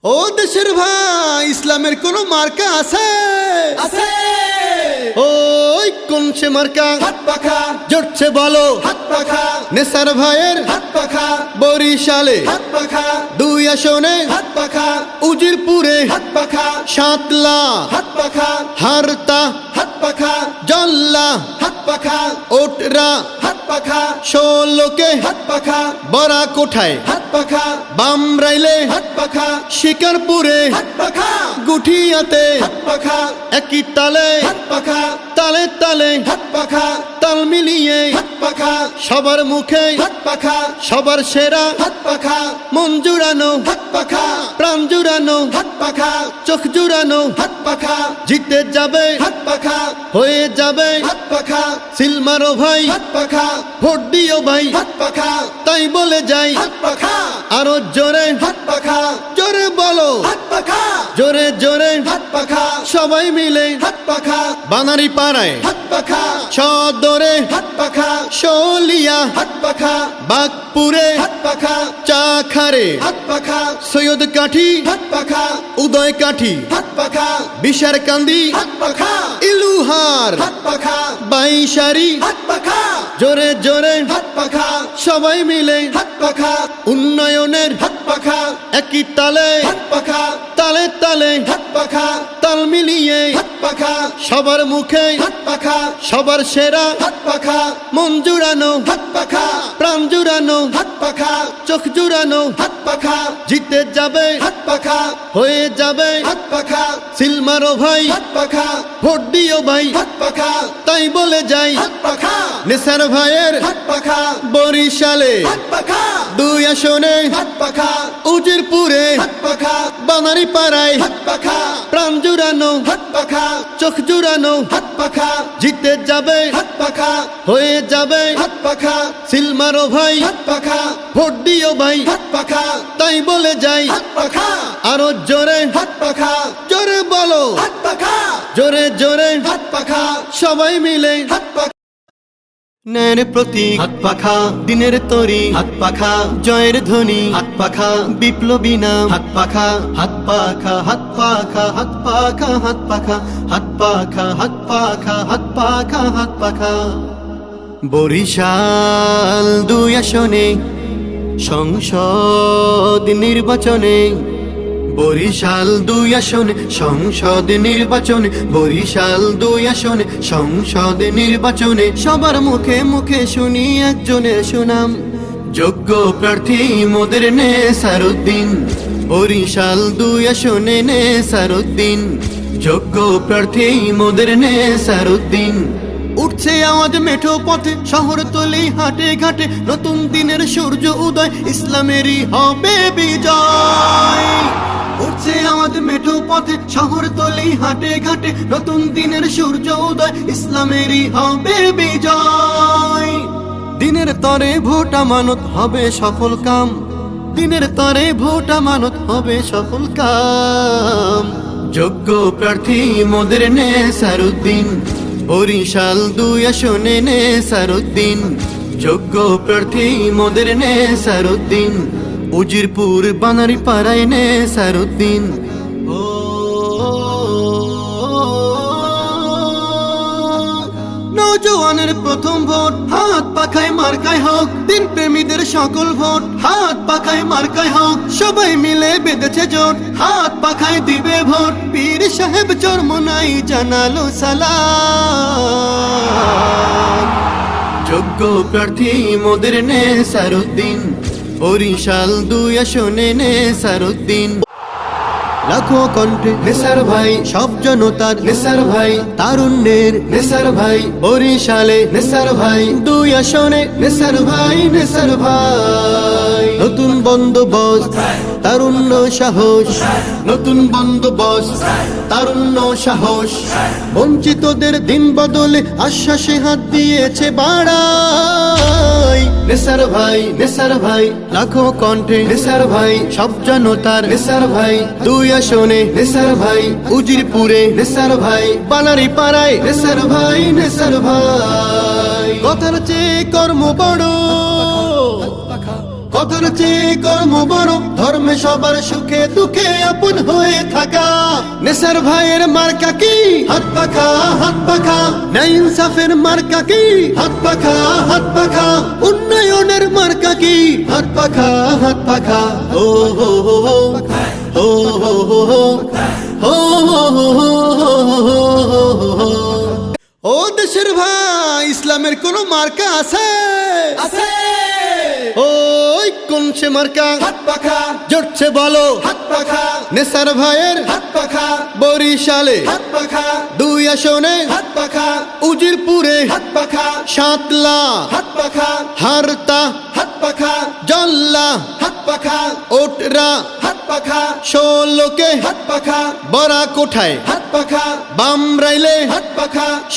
ও দেশের ভাই, ইসলামের কোন মার্কা আছে? আছে ওই কোন সে মার্কা? হাত পাখা জোরছে বলো। হাত পাখা নেসার ভাইয়ের হাত পাখা বরিশালে হাত পাখা 2 আসনে, হাত পাখা উজিরপুরে হাত পাখা সাতলা, হাত পাখা হারতা, হাত পাখা জল্লা, হাত পাখা ওটরা, হাত পাখা 16কে হাত পাখা বরা কোঠায়, হাত পাখা বামরাইলে হাত পাখা শিকারপুরে হাত পাখা গুঠিয়াতে হাত পাখা একই তালে হাত পাখা তালে তালে হাত পাখা তাল মিলিয়ে হাত পাখা সবার মুখে হাত পাখা সবার সেরা, হাত পাখা মন জুড়ানো, হাত পাখা প্রাণ জুড়ানো, হাত পাখা চোখ জুড়ানো, হাত পাখা জিতে যাবে, হাত পাখা হয়ে যাবে হাত পাখা সিলমারো ভাই, হাত পাখা ভোট দিও ভাই, হাত পাখা তাই বলে যাই হাত পাখা আরো জোরে, হাত পাখা জোরে বলো, হাত পাখা জোরে জোরে হাত পাখা সবাই মিলে হাত পাখা বানারি পাড়ায় হাত পাখা সদরে হাত পাখা শলিয়া হাত পাখা বাগপুরে হাত পাখা চাখারে হাত পাখা সৈয়দ কাঠি হাত পাখা উদয় কাঠি হাত পাখা বিশার কান্দি হাত পাখা ইলুহার হাত পাখা বাইশারি হাত পাখা জোরে জোরে হাত পাখা সবাই মিলে হাত পাখা উন্নয়নের হাত পাখা একই তালে হাত পাখা তালে তালে হাত পাখা তাল মিলিয়ে হাত পাখা সবার মুখে হাত পাখা সবার সেরা, হাত পাখা মন জুড়ানো, হাত পাখা প্রাণ জুড়ানো, হাত পাখা চোখ জুড়ানো, হাত পাখা জিতে যাবে, হাত পাখা হয়ে যাবে হাত পাখা সিলমারো ভাই, হাত পাখা ভোট দিও ভাই, হাত পাখা তাই বলে যাই হাত পাখা নেসার ভাইয়ের হাত পাখা বরিশালে হাত পাখা 2 আসনে, হাত পাখা উজিরপুরে হাত পাখা বানারি পাড়ায় হাত পাখা প্রাণ জুড়ানো, হাত পাখা চোখ জুড়ানো, হাত পাখা জিতে যাবে, হাত পাখা হয়ে যাবে হাত পাখা সিলমারো ভাই, হাত পাখা ভোট দিও ভাই, হাত পাখা তাই বলে যাই হাত পাখা আরো জোরে, হাত পাখা জোরে বলো, হাত পাখা জোরে জোরে হাত পাখা সবাই মিলে হাত পাখা ন্যায়ের প্রতীক হাত পাখা দিনের তরি, হাত পাখা জয়ের ধ্বনি, হাত পাখা বিপ্লবী নাম, হাত পাখা হাত পাখা হাত পাখা হাত পাখা হাত পাখা হাত পাখা হাত পাখা হাত পাখা হাত পাখা বরিশাল 2 আসনে সংসদ নির্বাচনে, বরিশাল 2 আসনে সংসদ নির্বাচনে, বরিশাল 2 আসনে সংসদ নির্বাচনে সবার মুখে মুখে শুনি একজনের সুনাম, যোগ্য প্রার্থী মোদের নেসারউদ্দিন, বরিশাল 2 আসনে নেসারউদ্দিন, যোগ্য প্রার্থী মোদের নেসারউদ্দিন। উঠছে আওয়াজ মেঠো পথে শহরতলি হাটে ঘাটে, নতুন দিনের সূর্য উদয় ইসলামেরই হবে বিজয়। উঠছে আওয়াজ মেঠো পথে শহরতলি হাটে ঘাটে, নতুন দিনের সূর্য উদয় ইসলামেরই হবে বিজয়। দিনের তরে ভোট আমানত হবে সফল কাম, দিনের তরে ভোট আমানত হবে সফল কাম, যোগ্য প্রার্থী মোদের নেসারউদ্দিন, বরিশাল 2 আসনে নেসারউদ্দিন, যোগ্য প্রার্থী মোদের নেসারউদ্দিন, উজিরপুর বানারি পাড়ায় নেসারউদ্দিন। নওজোয়ানের প্রথম ভোট হাত পাখায় মার্কায় হোক, দিন প্রেমীদের সকল ভোট হাত পাখায় মার্কায় হোক, সবাই মিলে বেঁধেছে জোট হাত পাখায় দিবে ভোট, পীর সাহেব চরমনাই জানালো সালাম, যোগ্য প্রার্থী মোদের নেসারউদ্দিন, বরিশাল 2 আসনে নেসারউদ্দিন। লাখো কণ্ঠে নেসার ভাই, সব জনতার নেসার ভাই, তারুণ্যের নেসার ভাই, বরিশালে নেসার ভাই, 2 আসনে নেসার ভাই, নেসার ভাই। নতুন বন্দোবস্ত তারুণ্য সাহস, নতুন বন্দোবস্ত তারুণ্য সাহস, বঞ্চিতদের দিন বদলে আশ্বাসে হাত দিয়েছে বাড়াই, নেসার ভাই, নেসার ভাই, লাখো কণ্ঠে নেসার ভাই, সব জনতার নেসার ভাই, 2 আসনে নেসার ভাই, উজিরপুরে নেসার ভাই, বানারি পাড়ায় নেসার ভাই, নেসার ভাই। কথার চেয়ে কর্ম বড়, কথার চেয়ে কর্ম বড়, ধর্মে সবার সুখে দুঃখে আপন হয়ে থাকা। নেসার ভাইয়ের মার্কা কি? হাত পাখা, হাত পাখা। ন্যায় ইনসাফের মার্কা কি? হাত পাখা, হাত পাখা। উন্নয়নের মার্কা কি? হাত পাখা, হাত পাখা। ও হো হো হো, ও হো হো হো, ও হো হো হো। ও দেশের ভাই, ইসলামের কোন মার্কা আছে? আছে ওই কোন সে মার্কা? হাত পাখা, জোরছে বলো। হাত পাখা, নেসার ভাইয়ের হাত পাখা, বরিশালে হাত পাখা, 2 আসনে, হাত পাখা, উজিরপুরে হাত পাখা, সাতলা, হাত পাখা, হারতা, হাত পাখা, জল্লা, হাত পাখা, ওটরা, হাত পাখা, 16কে হাত পাখা, বড়া কোঠায়, হাত পাখা, বামরাইলে হাত পাখা।